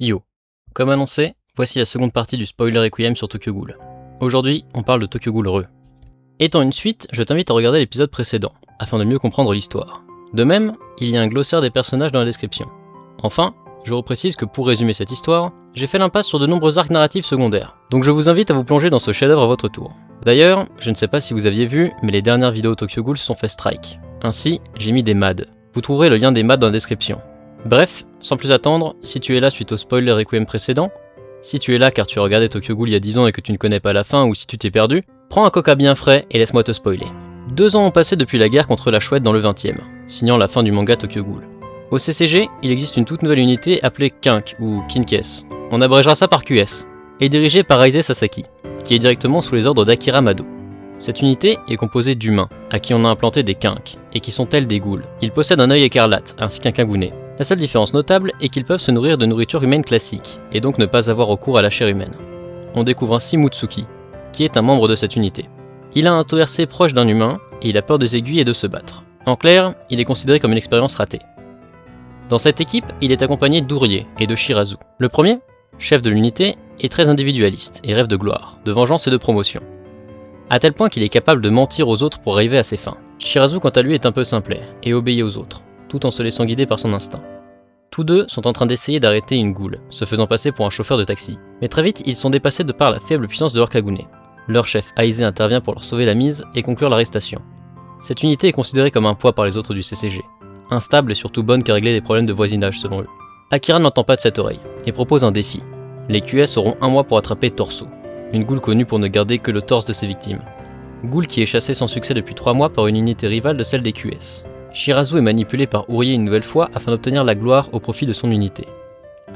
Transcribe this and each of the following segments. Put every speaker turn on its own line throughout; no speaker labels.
Yo. Comme annoncé, voici la seconde partie du spoiler Requiem sur Tokyo Ghoul. Aujourd'hui, on parle de Tokyo Ghoul Re. Étant une suite, je t'invite à regarder l'épisode précédent, afin de mieux comprendre l'histoire. De même, il y a un glossaire des personnages dans la description. Enfin, je reprécise que pour résumer cette histoire, j'ai fait l'impasse sur de nombreux arcs narratifs secondaires, donc je vous invite à vous plonger dans ce chef-d'œuvre à votre tour. D'ailleurs, je ne sais pas si vous aviez vu, mais les dernières vidéos Tokyo Ghoul se sont fait strike. Ainsi, j'ai mis des MAD. Vous trouverez le lien des MAD dans la description. Bref, sans plus attendre, si tu es là suite au spoiler Requiem précédent, si tu es là car tu as regardé Tokyo Ghoul il y a 10 ans et que tu ne connais pas la fin ou si tu t'es perdu, prends un coca bien frais et laisse-moi te spoiler. 2 ans ont passé depuis la guerre contre la chouette dans le 20e, signant la fin du manga Tokyo Ghoul. Au CCG, il existe une toute nouvelle unité appelée Kink ou Kinkes, on abrégera ça par QS, et dirigée par Aise Sasaki, qui est directement sous les ordres d'Akira Mado. Cette unité est composée d'humains, à qui on a implanté des Kink, et qui sont tels des ghouls. Ils possèdent un œil écarlate, ainsi qu'un kagune. La seule différence notable est qu'ils peuvent se nourrir de nourriture humaine classique, et donc ne pas avoir recours à la chair humaine. On découvre ainsi Mutsuki, qui est un membre de cette unité. Il a un taux RC proche d'un humain, et il a peur des aiguilles et de se battre. En clair, il est considéré comme une expérience ratée. Dans cette équipe, il est accompagné d'Urie et de Shirazu. Le premier, chef de l'unité, est très individualiste et rêve de gloire, de vengeance et de promotion. À tel point qu'il est capable de mentir aux autres pour arriver à ses fins. Shirazu quant à lui est un peu simplet, et obéit aux autres, tout en se laissant guider par son instinct. Tous deux sont en train d'essayer d'arrêter une ghoul, se faisant passer pour un chauffeur de taxi. Mais très vite, ils sont dépassés de par la faible puissance de leur kagune. Leur chef Aise intervient pour leur sauver la mise et conclure l'arrestation. Cette unité est considérée comme un poids par les autres du CCG, instable et surtout bonne qu'à régler des problèmes de voisinage selon eux. Akira n'entend pas de cette oreille, et propose un défi. Les QS auront 1 mois pour attraper Torso, une ghoul connue pour ne garder que le torse de ses victimes. Ghoul qui est chassée sans succès depuis 3 mois par une unité rivale de celle des QS. Shirazu est manipulé par Urie une nouvelle fois afin d'obtenir la gloire au profit de son unité.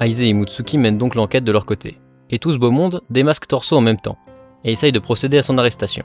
Aise et Mutsuki mènent donc l'enquête de leur côté, et tout ce beau monde démasque Torso en même temps, et essaye de procéder à son arrestation.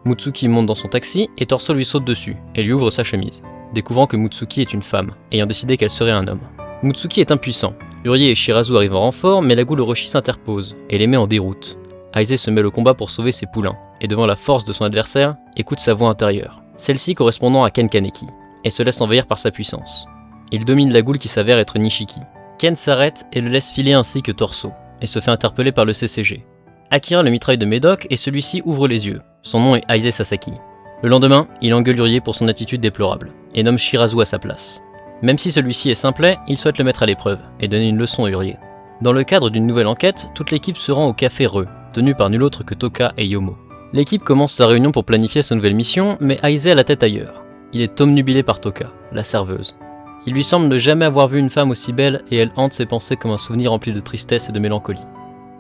Mutsuki monte dans son taxi et Torso lui saute dessus, et lui ouvre sa chemise, découvrant que Mutsuki est une femme, ayant décidé qu'elle serait un homme. Mutsuki est impuissant, Urie et Shirazu arrivent en renfort, mais la ghoul Orochi s'interpose, et les met en déroute. Aise se met au combat pour sauver ses poulains, et devant la force de son adversaire, écoute sa voix intérieure, celle-ci correspondant à Ken Kaneki, et se laisse envahir par sa puissance. Il domine la ghoul qui s'avère être Nishiki. Ken s'arrête et le laisse filer ainsi que Torso, et se fait interpeller par le CCG. Akira le mitraille de Médoc et celui-ci ouvre les yeux, son nom est Aise Sasaki. Le lendemain, il engueule Urie pour son attitude déplorable, et nomme Shirazu à sa place. Même si celui-ci est simplet, il souhaite le mettre à l'épreuve, et donner une leçon à Urie. Dans le cadre d'une nouvelle enquête, toute l'équipe se rend au café Re, tenu par nul autre que Toka et Yomo. L'équipe commence sa réunion pour planifier sa nouvelle mission, mais Aise a la tête ailleurs. Il est omnubilé par Toka, la serveuse. Il lui semble ne jamais avoir vu une femme aussi belle et elle hante ses pensées comme un souvenir rempli de tristesse et de mélancolie.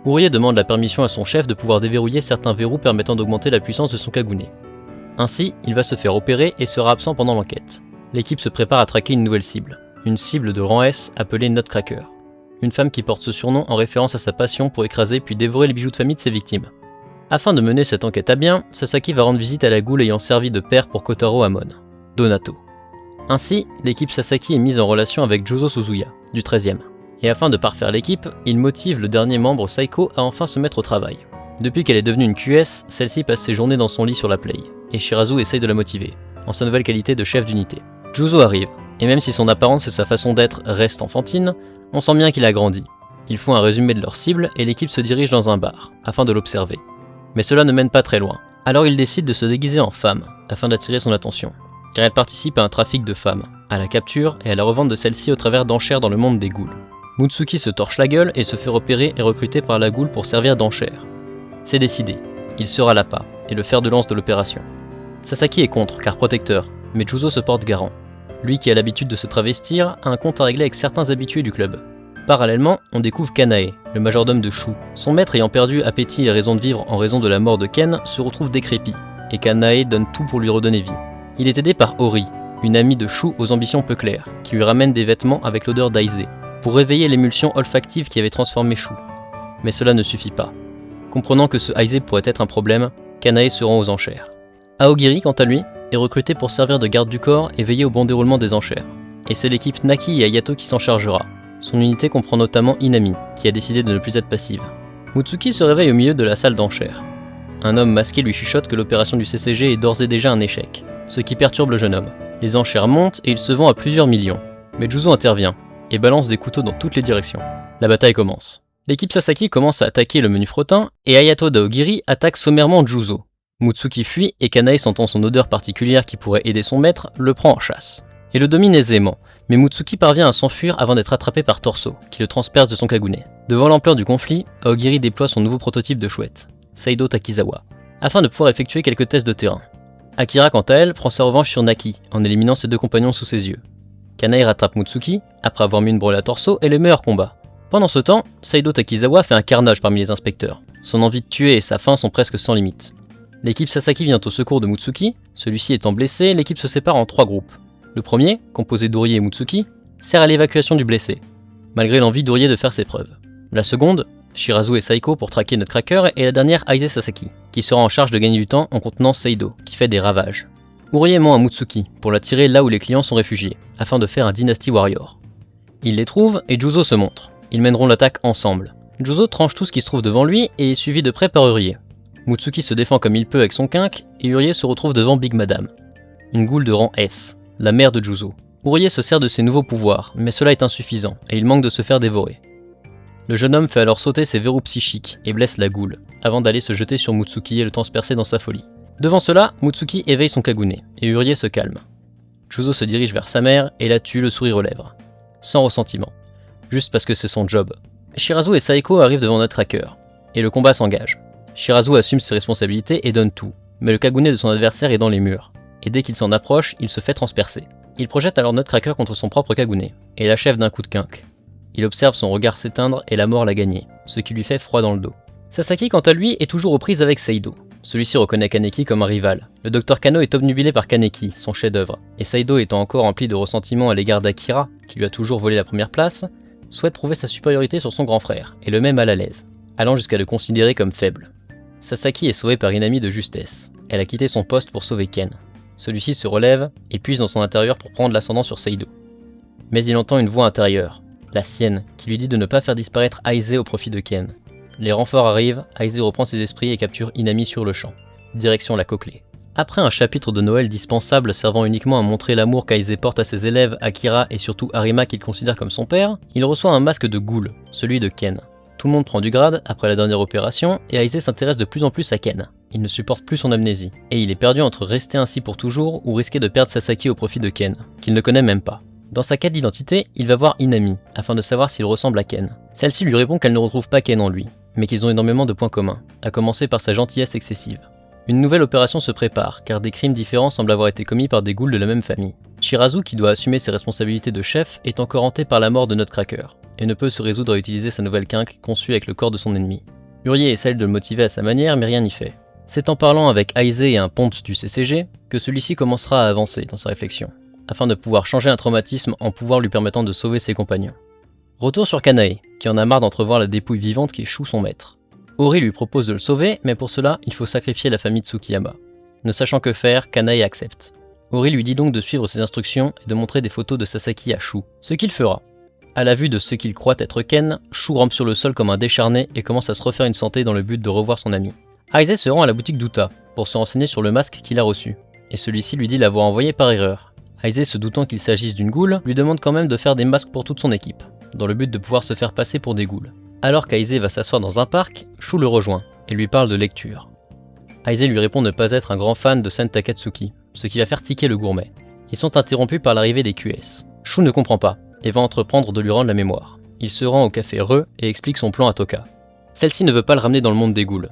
Urie demande la permission à son chef de pouvoir déverrouiller certains verrous permettant d'augmenter la puissance de son kagune. Ainsi, il va se faire opérer et sera absent pendant l'enquête. L'équipe se prépare à traquer une nouvelle cible, une cible de rang S appelée Nutcracker. Une femme qui porte ce surnom en référence à sa passion pour écraser puis dévorer les bijoux de famille de ses victimes. Afin de mener cette enquête à bien, Sasaki va rendre visite à la ghoul ayant servi de père pour Kotaro Amon, Donato. Ainsi, l'équipe Sasaki est mise en relation avec Juzo Suzuya, du 13e. Et afin de parfaire l'équipe, il motive le dernier membre Saiko à enfin se mettre au travail. Depuis qu'elle est devenue une QS, celle-ci passe ses journées dans son lit sur la play, et Shirazu essaye de la motiver, en sa nouvelle qualité de chef d'unité. Juzo arrive, et même si son apparence et sa façon d'être restent enfantines, on sent bien qu'il a grandi. Ils font un résumé de leur cible et l'équipe se dirige dans un bar, afin de l'observer. Mais cela ne mène pas très loin. Alors il décide de se déguiser en femme, afin d'attirer son attention, car elle participe à un trafic de femmes, à la capture et à la revente de celles-ci au travers d'enchères dans le monde des ghouls. Mutsuki se torche la gueule et se fait repérer et recruter par la ghoul pour servir d'enchère. C'est décidé, il sera l'appât, et le fer de lance de l'opération. Sasaki est contre, car protecteur, mais Juzo se porte garant. Lui qui a l'habitude de se travestir a un compte à régler avec certains habitués du club. Parallèlement, on découvre Kanae, le majordome de Shu. Son maître ayant perdu appétit et raison de vivre en raison de la mort de Ken, se retrouve décrépit, et Kanae donne tout pour lui redonner vie. Il est aidé par Ori, une amie de Shu aux ambitions peu claires, qui lui ramène des vêtements avec l'odeur d'Aise, pour réveiller l'émulsion olfactive qui avait transformé Shu. Mais cela ne suffit pas. Comprenant que ce Aise pourrait être un problème, Kanae se rend aux enchères. Aogiri, quant à lui, est recruté pour servir de garde du corps et veiller au bon déroulement des enchères. Et c'est l'équipe Naki et Ayato qui s'en chargera. Son unité comprend notamment Inami, qui a décidé de ne plus être passive. Mutsuki se réveille au milieu de la salle d'enchères. Un homme masqué lui chuchote que l'opération du CCG est d'ores et déjà un échec, ce qui perturbe le jeune homme. Les enchères montent et il se vend à plusieurs millions. Mais Juzo intervient, et balance des couteaux dans toutes les directions. La bataille commence. L'équipe Sasaki commence à attaquer le menu frottin et Hayato d'Aogiri attaque sommairement Juzo. Mutsuki fuit et Kanae, sentant son odeur particulière qui pourrait aider son maître, le prend en chasse et le domine aisément, mais Mutsuki parvient à s'enfuir avant d'être attrapé par Torso, qui le transperce de son kagune. Devant l'ampleur du conflit, Aogiri déploie son nouveau prototype de chouette, Seido Takizawa, afin de pouvoir effectuer quelques tests de terrain. Akira, quant à elle, prend sa revanche sur Naki, en éliminant ses deux compagnons sous ses yeux. Kanae rattrape Mutsuki, après avoir mis une brûlée à Torso, et le meilleur combat. Pendant ce temps, Seido Takizawa fait un carnage parmi les inspecteurs. Son envie de tuer et sa faim sont presque sans limite. L'équipe Sasaki vient au secours de Mutsuki, celui-ci étant blessé, l'équipe se sépare en 3 groupes. Le premier, composé d'Orie et Mutsuki, sert à l'évacuation du blessé, malgré l'envie d'Orie de faire ses preuves. La seconde, Shirazu et Saiko pour traquer Nutcracker, et la dernière Aise Sasaki, qui sera en charge de gagner du temps en contenant Seido, qui fait des ravages. Urie ment à Mutsuki pour l'attirer là où les clients sont réfugiés, afin de faire un Dynasty Warrior. Il les trouve et Juzo se montre. Ils mèneront l'attaque ensemble. Juzo tranche tout ce qui se trouve devant lui et est suivi de près par Urie. Mutsuki se défend comme il peut avec son quinque et Urie se retrouve devant Big Madame, une goule de rang S, la mère de Juzo. Urie se sert de ses nouveaux pouvoirs, mais cela est insuffisant et il manque de se faire dévorer. Le jeune homme fait alors sauter ses verrous psychiques et blesse la goule, avant d'aller se jeter sur Mutsuki et le transpercer dans sa folie. Devant cela, Mutsuki éveille son kagune et Urie se calme. Juzo se dirige vers sa mère et la tue le sourire aux lèvres, sans ressentiment, juste parce que c'est son job. Shirazu et Saiko arrivent devant Nutcracker, et le combat s'engage. Shirazu assume ses responsabilités et donne tout, mais le kagune de son adversaire est dans les murs, et dès qu'il s'en approche, il se fait transpercer. Il projette alors Nutcracker contre son propre kagune, et l'achève d'un coup de quinque. Il observe son regard s'éteindre et la mort l'a gagné, ce qui lui fait froid dans le dos. Sasaki, quant à lui, est toujours aux prises avec Seido. Celui-ci reconnaît Kaneki comme un rival. Le Dr Kano est obnubilé par Kaneki, son chef-d'œuvre, et Seido, étant encore rempli de ressentiment à l'égard d'Akira, qui lui a toujours volé la première place, souhaite prouver sa supériorité sur son grand frère, et le met mal à l'aise, allant jusqu'à le considérer comme faible. Sasaki est sauvé par une amie de justesse. Elle a quitté son poste pour sauver Ken. Celui-ci se relève et puise dans son intérieur pour prendre l'ascendant sur Seido. Mais il entend une voix intérieure, la sienne, qui lui dit de ne pas faire disparaître Aise au profit de Ken. Les renforts arrivent, Aise reprend ses esprits et capture Inami sur le champ. Direction la Cochlée. Après un chapitre de Noël dispensable servant uniquement à montrer l'amour qu'Aise porte à ses élèves, Akira et surtout Arima qu'il considère comme son père, il reçoit un masque de ghoul, celui de Ken. Tout le monde prend du grade après la dernière opération et Aise s'intéresse de plus en plus à Ken. Il ne supporte plus son amnésie, et il est perdu entre rester ainsi pour toujours ou risquer de perdre Sasaki au profit de Ken, qu'il ne connaît même pas. Dans sa quête d'identité, il va voir Inami, afin de savoir s'il ressemble à Ken. Celle-ci lui répond qu'elle ne retrouve pas Ken en lui, mais qu'ils ont énormément de points communs, à commencer par sa gentillesse excessive. Une nouvelle opération se prépare, car des crimes différents semblent avoir été commis par des ghouls de la même famille. Shirazu, qui doit assumer ses responsabilités de chef, est encore hanté par la mort de Nutcracker, et ne peut se résoudre à utiliser sa nouvelle quinque conçue avec le corps de son ennemi. Urie essaie de le motiver à sa manière, mais rien n'y fait. C'est en parlant avec Aise et un ponte du CCG que celui-ci commencera à avancer dans sa réflexion, afin de pouvoir changer un traumatisme en pouvoir lui permettant de sauver ses compagnons. Retour sur Kanae, qui en a marre d'entrevoir la dépouille vivante qui échoue son maître. Ori lui propose de le sauver, mais pour cela, il faut sacrifier la famille Tsukiyama. Ne sachant que faire, Kanae accepte. Ori lui dit donc de suivre ses instructions et de montrer des photos de Sasaki à Shu, ce qu'il fera. À la vue de ce qu'il croit être Ken, Shu rampe sur le sol comme un décharné et commence à se refaire une santé dans le but de revoir son ami. Aise se rend à la boutique d'Uta pour se renseigner sur le masque qu'il a reçu, et celui-ci lui dit l'avoir envoyé par erreur. Aise, se doutant qu'il s'agisse d'une goule, lui demande quand même de faire des masques pour toute son équipe, dans le but de pouvoir se faire passer pour des ghouls. Alors qu'Aise va s'asseoir dans un parc, Shu le rejoint et lui parle de lecture. Aise lui répond ne pas être un grand fan de Sen Takatsuki, ce qui va faire tiquer le gourmet. Ils sont interrompus par l'arrivée des QS. Shu ne comprend pas et va entreprendre de lui rendre la mémoire. Il se rend au café Re et explique son plan à Toka. Celle-ci ne veut pas le ramener dans le monde des ghouls.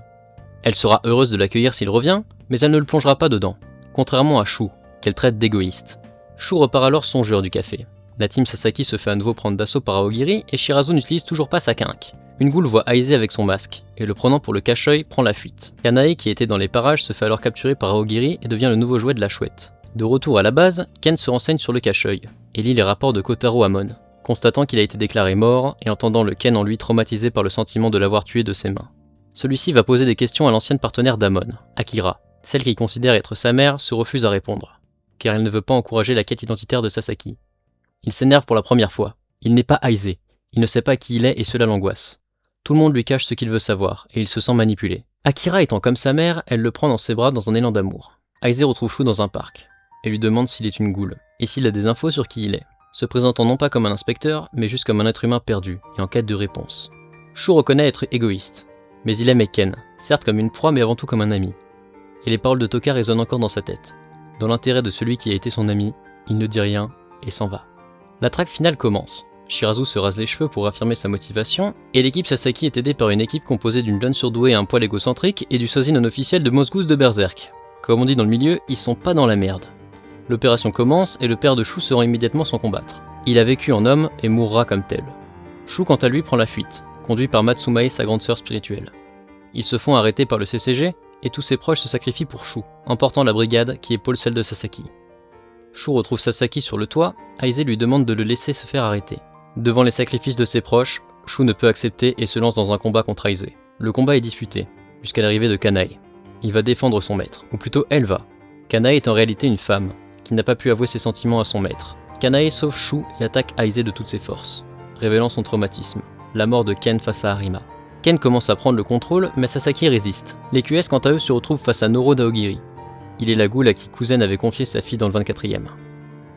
Elle sera heureuse de l'accueillir s'il revient, mais elle ne le plongera pas dedans, contrairement à Shu, qu'elle traite d'égoïste. Shu repart alors songeur du café. La team Sasaki se fait à nouveau prendre d'assaut par Aogiri et Shirazu n'utilise toujours pas sa quinque. Une goule voit Aise avec son masque, et le prenant pour le cache-œil prend la fuite. Kanae, qui était dans les parages, se fait alors capturer par Aogiri et devient le nouveau jouet de la chouette. De retour à la base, Ken se renseigne sur le cache-œil, et lit les rapports de Kotaro Amon, constatant qu'il a été déclaré mort et entendant le Ken en lui traumatisé par le sentiment de l'avoir tué de ses mains. Celui-ci va poser des questions à l'ancienne partenaire d'Amon, Akira. Celle qu'il considère être sa mère se refuse à répondre, car elle ne veut pas encourager la quête identitaire de Sasaki. Il s'énerve pour la première fois. Il n'est pas Aise, il ne sait pas qui il est et cela l'angoisse. Tout le monde lui cache ce qu'il veut savoir, et il se sent manipulé. Akira étant comme sa mère, elle le prend dans ses bras dans un élan d'amour. Aise retrouve Shu dans un parc, et lui demande s'il est une goule, et s'il a des infos sur qui il est. se présentant non pas comme un inspecteur, mais juste comme un être humain perdu et en quête de réponse. Shu reconnaît être égoïste, mais il aime Ken, certes comme une proie mais avant tout comme un ami. Et les paroles de Toka résonnent encore dans sa tête. Dans l'intérêt de celui qui a été son ami, il ne dit rien et s'en va. La traque finale commence. Shirazu se rase les cheveux pour affirmer sa motivation, et l'équipe Sasaki est aidée par une équipe composée d'une jeune surdouée à un poil égocentrique et du sosie non officiel de Mosgoose de Berserk. Comme on dit dans le milieu, ils sont pas dans la merde. L'opération commence et le père de Shu se rend immédiatement sans combattre. Il a vécu en homme et mourra comme tel. Shu quant à lui prend la fuite, conduit par Matsumae sa grande sœur spirituelle. Ils se font arrêter par le CCG et tous ses proches se sacrifient pour Shu, emportant la brigade qui épaule celle de Sasaki. Shu retrouve Sasaki sur le toit, Aize lui demande de le laisser se faire arrêter. Devant les sacrifices de ses proches, Shu ne peut accepter et se lance dans un combat contre Aize. Le combat est disputé, jusqu'à l'arrivée de Kanae. Il va défendre son maître, ou plutôt elle va. Kanae est en réalité une femme, qui n'a pas pu avouer ses sentiments à son maître. Kanae sauve Shu et attaque Aize de toutes ses forces, révélant son traumatisme, la mort de Ken face à Harima. Ken commence à prendre le contrôle, mais Sasaki résiste. Les QS quant à eux se retrouvent face à Noro Daogiri. Il est la goule à qui Kuzen avait confié sa fille dans le 24e.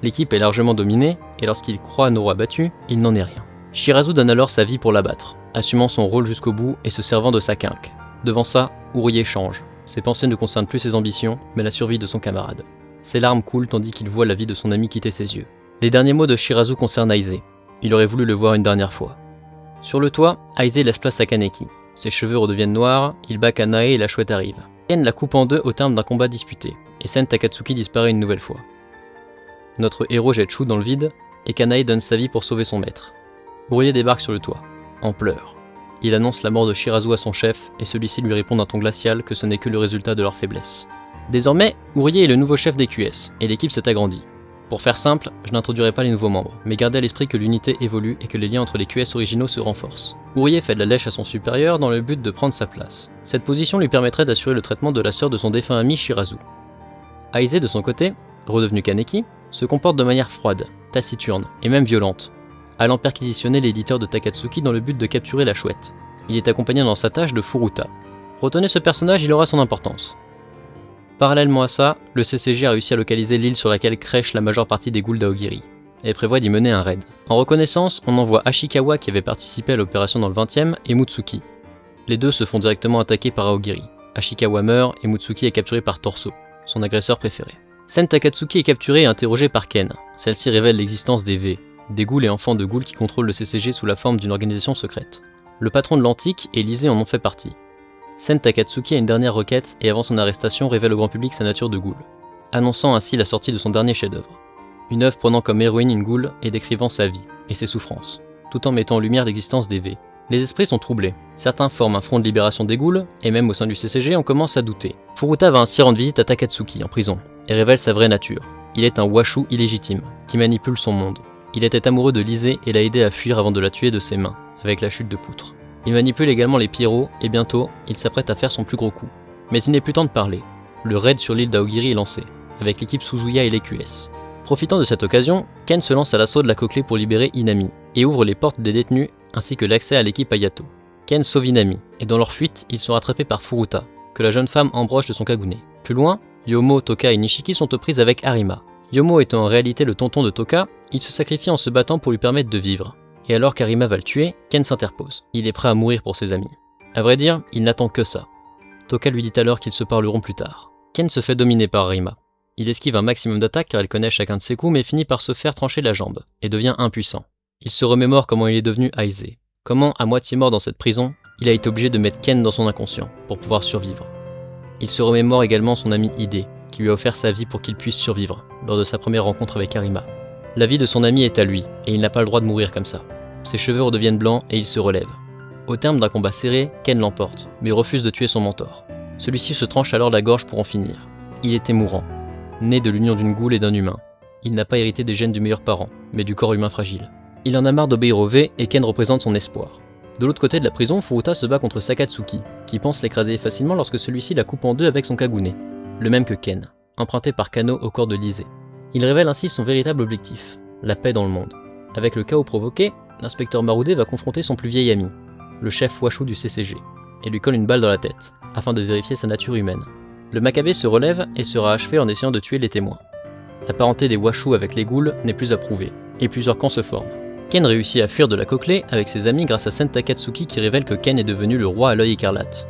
L'équipe est largement dominée, et lorsqu'il croit Noro abattu, il n'en est rien. Shirazu donne alors sa vie pour l'abattre, assumant son rôle jusqu'au bout et se servant de sa quinque. Devant ça, Urie change. Ses pensées ne concernent plus ses ambitions, mais la survie de son camarade. Ses larmes coulent tandis qu'il voit la vie de son ami quitter ses yeux. Les derniers mots de Shirazu concernent Aize. Il aurait voulu le voir une dernière fois. Sur le toit, Aize laisse place à Kaneki. Ses cheveux redeviennent noirs, il bat Kanae et la chouette arrive. Ken la coupe en deux au terme d'un combat disputé, et Sen Takatsuki disparaît une nouvelle fois. Notre héros jette Shu dans le vide, et Kanae donne sa vie pour sauver son maître. Urie débarque sur le toit, en pleurs. Il annonce la mort de Shirazu à son chef, et celui-ci lui répond d'un ton glacial que ce n'est que le résultat de leur faiblesse. Désormais, Urie est le nouveau chef des QS, et l'équipe s'est agrandie. Pour faire simple, je n'introduirai pas les nouveaux membres, mais gardez à l'esprit que l'unité évolue et que les liens entre les QS originaux se renforcent. Urie fait de la lèche à son supérieur dans le but de prendre sa place. Cette position lui permettrait d'assurer le traitement de la sœur de son défunt ami Shirazu. Aize, de son côté, redevenu Kaneki, se comporte de manière froide, taciturne et même violente, allant perquisitionner l'éditeur de Takatsuki dans le but de capturer la chouette. Il est accompagné dans sa tâche de Furuta. Retenez ce personnage, il aura son importance. Parallèlement à ça, le CCG a réussi à localiser l'île sur laquelle crèche la majeure partie des ghouls d'Aogiri, et prévoit d'y mener un raid. En reconnaissance, on envoie Ashikawa qui avait participé à l'opération dans le 20e et Mutsuki. Les deux se font directement attaquer par Aogiri. Ashikawa meurt et Mutsuki est capturé par Torso, son agresseur préféré. Sen Takatsuki est capturé et interrogé par Ken. Celle-ci révèle l'existence des V, des ghouls et enfants de ghouls qui contrôlent le CCG sous la forme d'une organisation secrète. Le patron de l'Antique et Lisée en ont fait partie. Sen Takatsuki a une dernière requête et avant son arrestation révèle au grand public sa nature de ghoul, annonçant ainsi la sortie de son dernier chef-d'œuvre. Une œuvre prenant comme héroïne une ghoul et décrivant sa vie et ses souffrances, tout en mettant en lumière l'existence des V. Les esprits sont troublés, certains forment un front de libération des ghouls, et même au sein du CCG on commence à douter. Furuta va ainsi rendre visite à Takatsuki en prison, et révèle sa vraie nature. Il est un washu illégitime, qui manipule son monde. Il était amoureux de Lisée et l'a aidé à fuir avant de la tuer de ses mains, avec la chute de poutre. Il manipule également les Pierrots, et bientôt, il s'apprête à faire son plus gros coup. Mais il n'est plus temps de parler. Le raid sur l'île d'Aogiri est lancé, avec l'équipe Suzuya et les QS. Profitant de cette occasion, Ken se lance à l'assaut de la Cochlée pour libérer Inami, et ouvre les portes des détenus, ainsi que l'accès à l'équipe Ayato. Ken sauve Inami, et dans leur fuite, ils sont rattrapés par Furuta, que la jeune femme embroche de son kagune. Plus loin, Yomo, Toka et Nishiki sont aux prises avec Harima. Yomo étant en réalité le tonton de Toka, il se sacrifie en se battant pour lui permettre de vivre. Et alors qu'Harima va le tuer, Ken s'interpose. Il est prêt à mourir pour ses amis. À vrai dire, il n'attend que ça. Toka lui dit alors qu'ils se parleront plus tard. Ken se fait dominer par Harima. Il esquive un maximum d'attaques car elle connaît chacun de ses coups mais finit par se faire trancher la jambe et devient impuissant. Il se remémore comment il est devenu Aize. Comment, à moitié mort dans cette prison, il a été obligé de mettre Ken dans son inconscient pour pouvoir survivre. Il se remémore également son ami Ide, qui lui a offert sa vie pour qu'il puisse survivre, lors de sa première rencontre avec Harima. La vie de son ami est à lui, et il n'a pas le droit de mourir comme ça. Ses cheveux redeviennent blancs et il se relève. Au terme d'un combat serré, Ken l'emporte, mais refuse de tuer son mentor. Celui-ci se tranche alors la gorge pour en finir. Il était mourant, né de l'union d'une ghoul et d'un humain. Il n'a pas hérité des gènes du meilleur parent, mais du corps humain fragile. Il en a marre d'obéir au V et Ken représente son espoir. De l'autre côté de la prison, Furuta se bat contre Sakatsuki, qui pense l'écraser facilement lorsque celui-ci la coupe en deux avec son kagune, le même que Ken, emprunté par Kano au corps de Lisée. Il révèle ainsi son véritable objectif, la paix dans le monde. Avec le chaos provoqué, l'inspecteur Marude va confronter son plus vieil ami, le chef Washu du CCG, et lui colle une balle dans la tête, afin de vérifier sa nature humaine. Le Maccabée se relève et sera achevé en essayant de tuer les témoins. La parenté des Washu avec les ghouls n'est plus à prouver, et plusieurs camps se forment. Ken réussit à fuir de la Cochlée avec ses amis grâce à Sen Takatsuki qui révèle que Ken est devenu le roi à l'œil écarlate,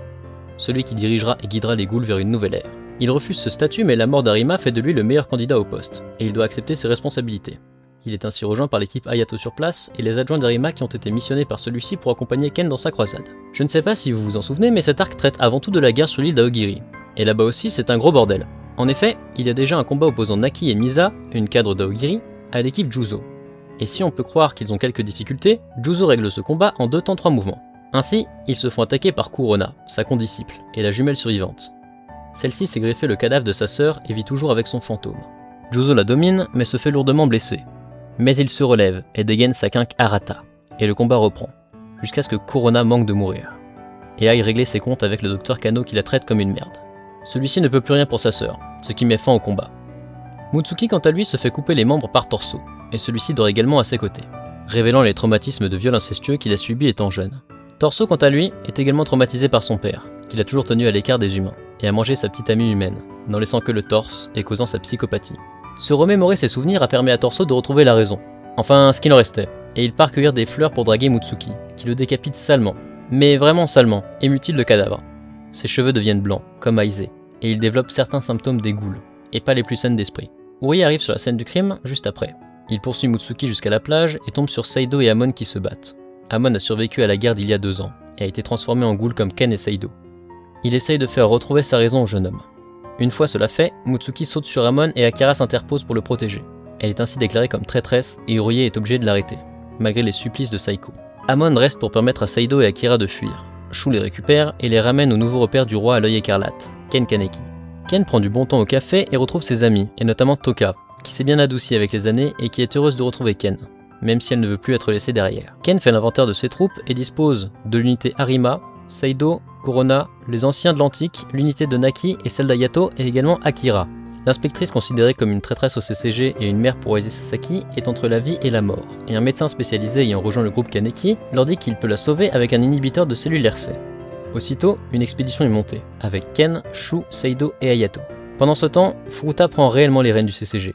celui qui dirigera et guidera les ghouls vers une nouvelle ère. Il refuse ce statut, mais la mort d'Arima fait de lui le meilleur candidat au poste, et il doit accepter ses responsabilités. Il est ainsi rejoint par l'équipe Hayato sur place et les adjoints d'Arima qui ont été missionnés par celui-ci pour accompagner Ken dans sa croisade. Je ne sais pas si vous vous en souvenez, mais cet arc traite avant tout de la guerre sur l'île d'Aogiri. Et là-bas aussi, c'est un gros bordel. En effet, il y a déjà un combat opposant Naki et Misa, une cadre d'Aogiri, à l'équipe Juzo. Et si on peut croire qu'ils ont quelques difficultés, Juzo règle ce combat en 2 temps 3 mouvements. Ainsi, ils se font attaquer par Kurona, sa condisciple, et la jumelle survivante. Celle-ci s'est greffé le cadavre de sa sœur et vit toujours avec son fantôme. Juzo la domine, mais se fait lourdement blesser. Mais il se relève et dégaine sa quinque Arata, et le combat reprend, jusqu'à ce que Kurona manque de mourir, et aille régler ses comptes avec le docteur Kano qui la traite comme une merde. Celui-ci ne peut plus rien pour sa sœur, ce qui met fin au combat. Mutsuki quant à lui se fait couper les membres par Torso, et celui-ci dort également à ses côtés, révélant les traumatismes de viol incestueux qu'il a subis étant jeune. Torso quant à lui est également traumatisé par son père, qu'il a toujours tenu à l'écart des humains, et a mangé sa petite amie humaine, n'en laissant que le torse et causant sa psychopathie. Se remémorer ses souvenirs a permis à Torso de retrouver la raison, enfin ce qu'il en restait, et il part cueillir des fleurs pour draguer Mutsuki, qui le décapite salement, mais vraiment salement, et mutile le cadavre. Ses cheveux deviennent blancs, comme Aize, et il développe certains symptômes des ghouls, et pas les plus saines d'esprit. Uri arrive sur la scène du crime juste après. Il poursuit Mutsuki jusqu'à la plage et tombe sur Seido et Amon qui se battent. Amon a survécu à la guerre d'il y a 2 ans, et a été transformé en ghoul comme Ken et Seido. Il essaye de faire retrouver sa raison au jeune homme. Une fois cela fait, Mutsuki saute sur Amon et Akira s'interpose pour le protéger. Elle est ainsi déclarée comme traîtresse et Urie est obligé de l'arrêter, malgré les supplices de Saiko. Amon reste pour permettre à Seido et Akira de fuir. Shu les récupère et les ramène au nouveau repère du roi à l'œil écarlate, Ken Kaneki. Ken prend du bon temps au café et retrouve ses amis, et notamment Toka, qui s'est bien adoucie avec les années et qui est heureuse de retrouver Ken, même si elle ne veut plus être laissée derrière. Ken fait l'inventaire de ses troupes et dispose de l'unité Arima, Seido, Kurona, les anciens de l'Antique, l'unité de Naki et celle d'Hayato et également Akira. L'inspectrice considérée comme une traîtresse au CCG et une mère pour Aize Sasaki est entre la vie et la mort, et un médecin spécialisé ayant rejoint le groupe Kaneki leur dit qu'il peut la sauver avec un inhibiteur de cellules RC. Aussitôt, une expédition est montée, avec Ken, Shu, Seido et Hayato. Pendant ce temps, Furuta prend réellement les rênes du CCG.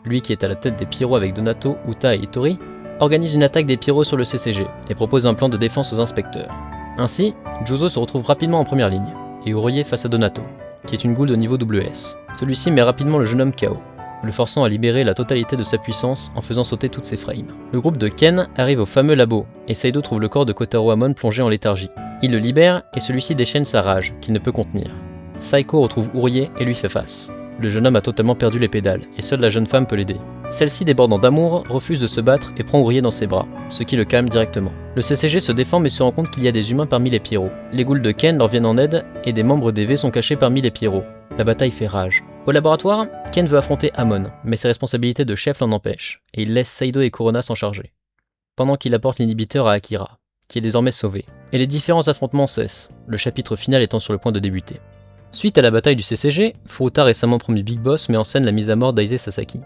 Lui qui est à la tête des Pyros avec Donato, Uta et Itori, organise une attaque des Pyros sur le CCG et propose un plan de défense aux inspecteurs. Ainsi, Juzo se retrouve rapidement en première ligne, et Urie face à Donato, qui est une ghoul de niveau WS. Celui-ci met rapidement le jeune homme KO, le forçant à libérer la totalité de sa puissance en faisant sauter toutes ses frames. Le groupe de Ken arrive au fameux labo, et Seido trouve le corps de Kotaro Amon plongé en léthargie. Il le libère, et celui-ci déchaîne sa rage, qu'il ne peut contenir. Saiko retrouve Urie et lui fait face. Le jeune homme a totalement perdu les pédales, et seule la jeune femme peut l'aider. Celle-ci, débordant d'amour, refuse de se battre et prend Urie dans ses bras, ce qui le calme directement. Le CCG se défend mais se rend compte qu'il y a des humains parmi les Pyros. Les ghouls de Ken leur viennent en aide, et des membres des V sont cachés parmi les Pyros. La bataille fait rage. Au laboratoire, Ken veut affronter Amon, mais ses responsabilités de chef l'en empêchent, et il laisse Seido et Kurona s'en charger. Pendant qu'il apporte l'inhibiteur à Akira, qui est désormais sauvé. Et les différents affrontements cessent, le chapitre final étant sur le point de débuter. Suite à la bataille du CCG, Furuta, récemment promu Big Boss, met en scène la mise à mort d'Aize Sasaki.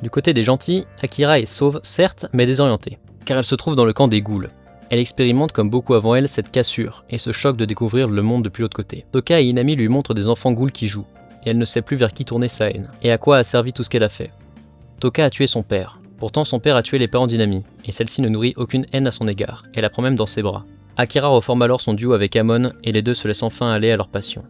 Du côté des gentils, Akira est sauve, certes, mais désorientée, car elle se trouve dans le camp des ghouls. Elle expérimente, comme beaucoup avant elle, cette cassure, et ce choc de découvrir le monde depuis l'autre côté. Toka et Inami lui montrent des enfants ghouls qui jouent, et elle ne sait plus vers qui tourner sa haine, et à quoi a servi tout ce qu'elle a fait. Toka a tué son père, pourtant son père a tué les parents d'Inami, et celle-ci ne nourrit aucune haine à son égard, elle la prend même dans ses bras. Akira reforme alors son duo avec Amon, et les deux se laissent enfin aller à leur passion.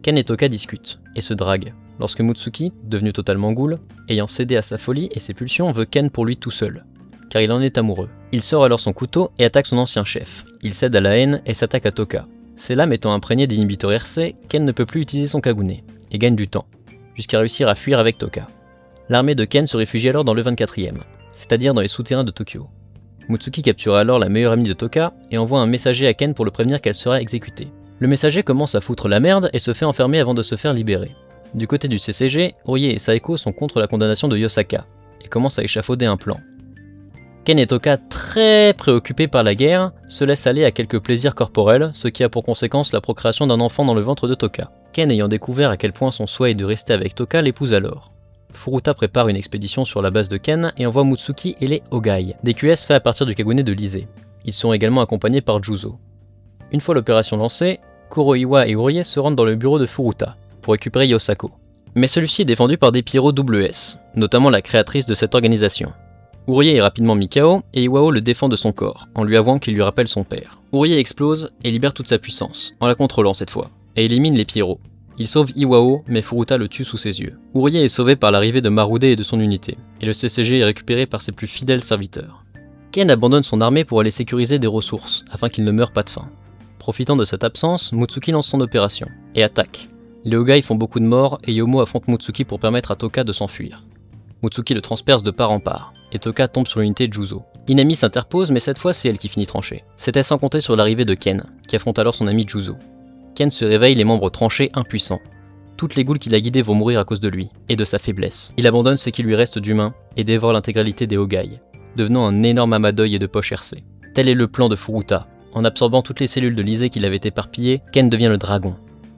Ken et Toka discutent, et se draguent, lorsque Mutsuki, devenu totalement ghoul, ayant cédé à sa folie et ses pulsions, veut Ken pour lui tout seul, car il en est amoureux. Il sort alors son couteau et attaque son ancien chef. Il cède à la haine et s'attaque à Toka. Ses lames étant imprégnées d'inhibiteurs RC, Ken ne peut plus utiliser son Kagune, et gagne du temps, jusqu'à réussir à fuir avec Toka. L'armée de Ken se réfugie alors dans le 24e, c'est-à-dire dans les souterrains de Tokyo. Mutsuki capture alors la meilleure amie de Toka et envoie un messager à Ken pour le prévenir qu'elle sera exécutée. Le messager commence à foutre la merde et se fait enfermer avant de se faire libérer. Du côté du CCG, Urie et Saiko sont contre la condamnation de Yosaka, et commencent à échafauder un plan. Ken et Toka, très préoccupés par la guerre, se laissent aller à quelques plaisirs corporels, ce qui a pour conséquence la procréation d'un enfant dans le ventre de Toka. Ken ayant découvert à quel point son souhait est de rester avec Toka, l'épouse alors. Furuta prépare une expédition sur la base de Ken et envoie Mutsuki et les Ogai, des QS faits à partir du Kagune de Lise. Ils sont également accompagnés par Juzo. Une fois l'opération lancée, Kuroiwa et Urie se rendent dans le bureau de Furuta pour récupérer Yosako. Mais celui-ci est défendu par des Pyros WS, notamment la créatrice de cette organisation. Urie est rapidement mis KO et Iwao le défend de son corps, en lui avouant qu'il lui rappelle son père. Urie explose et libère toute sa puissance, en la contrôlant cette fois, et élimine les Pierrots. Il sauve Iwao, mais Furuta le tue sous ses yeux. Urie est sauvé par l'arrivée de Marude et de son unité, et le CCG est récupéré par ses plus fidèles serviteurs. Ken abandonne son armée pour aller sécuriser des ressources, afin qu'il ne meure pas de faim. Profitant de cette absence, Mutsuki lance son opération, et attaque. Les Ogai font beaucoup de morts, et Yomo affronte Mutsuki pour permettre à Toka de s'enfuir. Mutsuki le transperce de part en part, et Toka tombe sur l'unité de Juzo. Inami s'interpose, mais cette fois c'est elle qui finit tranchée. C'était sans compter sur l'arrivée de Ken, qui affronte alors son ami Juzo. Ken se réveille les membres tranchés, impuissants. Toutes les ghouls qu'il a guidées vont mourir à cause de lui, et de sa faiblesse. Il abandonne ce qui lui reste d'humain, et dévore l'intégralité des Ogai, devenant un énorme amas d'œil et de poches RC. Tel est le plan de Furuta. En absorbant toutes les cellules de l'Ise qu'il avait éparpillées, Ken devient le dragon.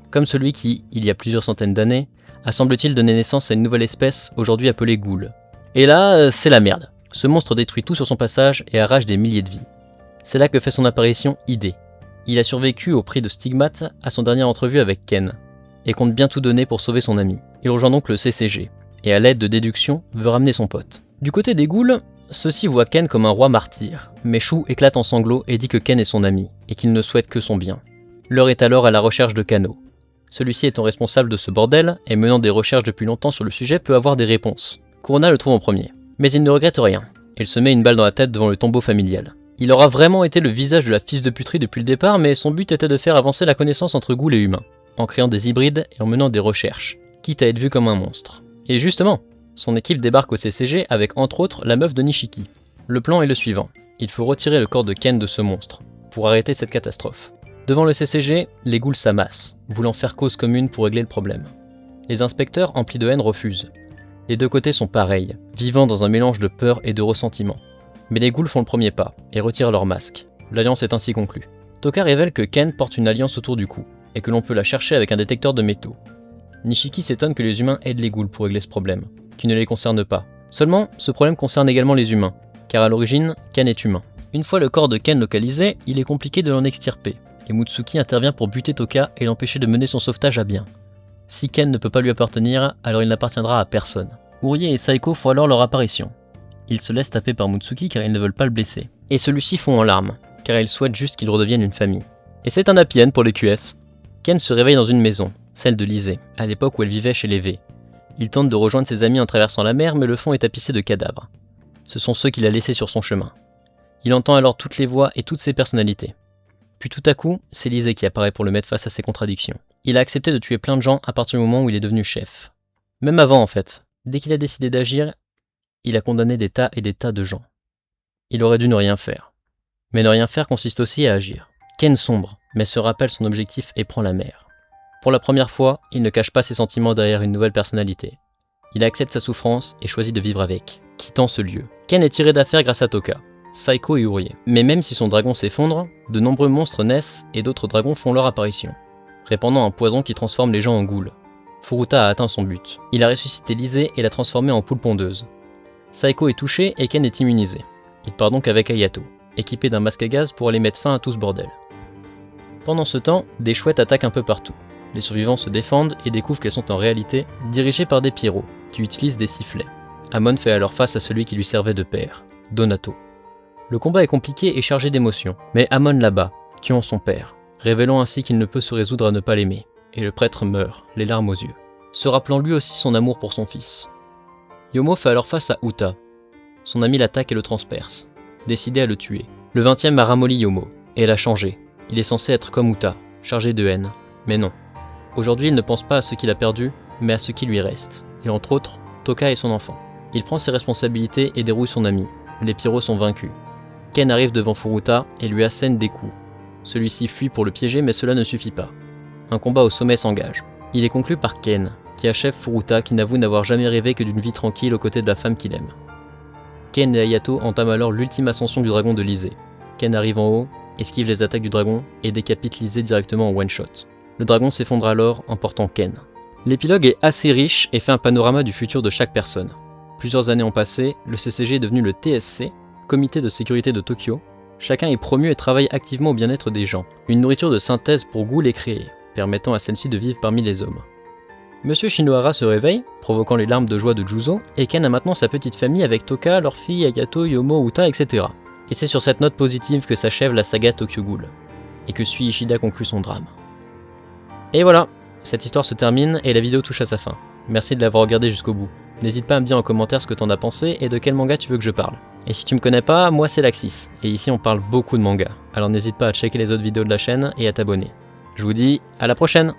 Comme celui qui, il y a plusieurs centaines d'années, a semble-t-il donné naissance à une nouvelle espèce, aujourd'hui appelée ghoul. Et là, c'est la merde. Ce monstre détruit tout sur son passage et arrache des milliers de vies. C'est là que fait son apparition Ide. Il a survécu au prix de Stigmate à son dernière entrevue avec Ken, et compte bien tout donner pour sauver son ami. Il rejoint donc le CCG, et à l'aide de déduction, veut ramener son pote. Du côté des ghouls, ceux-ci voient Ken comme un roi martyr, mais Shu éclate en sanglots et dit que Ken est son ami, et qu'il ne souhaite que son bien. L'heure est alors à la recherche de Kano. Celui-ci étant responsable de ce bordel, et menant des recherches depuis longtemps sur le sujet, peut avoir des réponses. Kurona le trouve en premier. Mais il ne regrette rien. Il se met une balle dans la tête devant le tombeau familial. Il aura vraiment été le visage de la fils de puterie depuis le départ, mais son but était de faire avancer la connaissance entre ghouls et humains, en créant des hybrides et en menant des recherches, quitte à être vu comme un monstre. Et justement, son équipe débarque au CCG avec entre autres la meuf de Nishiki. Le plan est le suivant. Il faut retirer le corps de Ken de ce monstre, pour arrêter cette catastrophe. Devant le CCG, les ghouls s'amassent, voulant faire cause commune pour régler le problème. Les inspecteurs, emplis de haine, refusent. Les deux côtés sont pareils, vivant dans un mélange de peur et de ressentiment. Mais les ghouls font le premier pas, et retirent leur masque. L'alliance est ainsi conclue. Toka révèle que Ken porte une alliance autour du cou, et que l'on peut la chercher avec un détecteur de métaux. Nishiki s'étonne que les humains aident les ghouls pour régler ce problème, qui ne les concerne pas. Seulement, ce problème concerne également les humains, car à l'origine, Ken est humain. Une fois le corps de Ken localisé, il est compliqué de l'en extirper, et Mutsuki intervient pour buter Toka et l'empêcher de mener son sauvetage à bien. Si Ken ne peut pas lui appartenir, alors il n'appartiendra à personne. Urie et Saiko font alors leur apparition. Ils se laissent taper par Mutsuki car ils ne veulent pas le blesser. Et celui-ci fond en larmes, car ils souhaitent juste qu'ils redeviennent une famille. Et c'est un happy end pour les QS. Ken se réveille dans une maison, celle de Lise, à l'époque où elle vivait chez les V. Il tente de rejoindre ses amis en traversant la mer, mais le fond est tapissé de cadavres. Ce sont ceux qu'il a laissés sur son chemin. Il entend alors toutes les voix et toutes ses personnalités. Puis tout à coup, c'est Lise qui apparaît pour le mettre face à ses contradictions. Il a accepté de tuer plein de gens à partir du moment où il est devenu chef. Même avant en fait. Dès qu'il a décidé d'agir, il a condamné des tas et des tas de gens. Il aurait dû ne rien faire. Mais ne rien faire consiste aussi à agir. Ken sombre, mais se rappelle son objectif et prend la mer. Pour la première fois, il ne cache pas ses sentiments derrière une nouvelle personnalité. Il accepte sa souffrance et choisit de vivre avec, quittant ce lieu. Ken est tiré d'affaire grâce à Toka, Saiko et Urie. Mais même si son dragon s'effondre, de nombreux monstres naissent et d'autres dragons font leur apparition, répandant un poison qui transforme les gens en ghouls. Furuta a atteint son but. Il a ressuscité Lise et l'a transformée en poule pondeuse. Saiko est touché et Ken est immunisé. Il part donc avec Ayato, équipé d'un masque à gaz pour aller mettre fin à tout ce bordel. Pendant ce temps, des chouettes attaquent un peu partout. Les survivants se défendent et découvrent qu'elles sont en réalité dirigées par des Pierrots, qui utilisent des sifflets. Amon fait alors face à celui qui lui servait de père, Donato. Le combat est compliqué et chargé d'émotions, mais Amon l'abat, tuant son père, révélant ainsi qu'il ne peut se résoudre à ne pas l'aimer, et le prêtre meurt, les larmes aux yeux, se rappelant lui aussi son amour pour son fils. Yomo fait alors face à Uta. Son ami l'attaque et le transperce, décidé à le tuer. Le 20e a ramolli Yomo, et l'a changé. Il est censé être comme Uta, chargé de haine, mais non. Aujourd'hui, il ne pense pas à ce qu'il a perdu, mais à ce qui lui reste, et entre autres, Toka et son enfant. Il prend ses responsabilités et dérouille son ami. Les Pierrots sont vaincus. Ken arrive devant Furuta et lui assène des coups. Celui-ci fuit pour le piéger, mais cela ne suffit pas. Un combat au sommet s'engage. Il est conclu par Ken, qui achève Furuta qui n'avoue n'avoir jamais rêvé que d'une vie tranquille aux côtés de la femme qu'il aime. Ken et Ayato entament alors l'ultime ascension du dragon de Lise. Ken arrive en haut, esquive les attaques du dragon et décapite Lise directement en one-shot. Le dragon s'effondre alors, emportant Ken. L'épilogue est assez riche et fait un panorama du futur de chaque personne. Plusieurs années ont passé, le CCG est devenu le TSC, Comité de sécurité de Tokyo. Chacun est promu et travaille activement au bien-être des gens. Une nourriture de synthèse pour ghouls est créée, permettant à celle-ci de vivre parmi les hommes. Monsieur Shinohara se réveille, provoquant les larmes de joie de Juzo, et Ken a maintenant sa petite famille avec Toka, leur fille, Ayato, Yomo, Uta, etc. Et c'est sur cette note positive que s'achève la saga Tokyo Ghoul, et que Sui Ishida conclut son drame. Et voilà, cette histoire se termine et la vidéo touche à sa fin. Merci de l'avoir regardé jusqu'au bout. N'hésite pas à me dire en commentaire ce que t'en as pensé et de quel manga tu veux que je parle. Et si tu me connais pas, moi c'est Laxis, et ici on parle beaucoup de manga, alors n'hésite pas à checker les autres vidéos de la chaîne et à t'abonner. Je vous dis à la prochaine!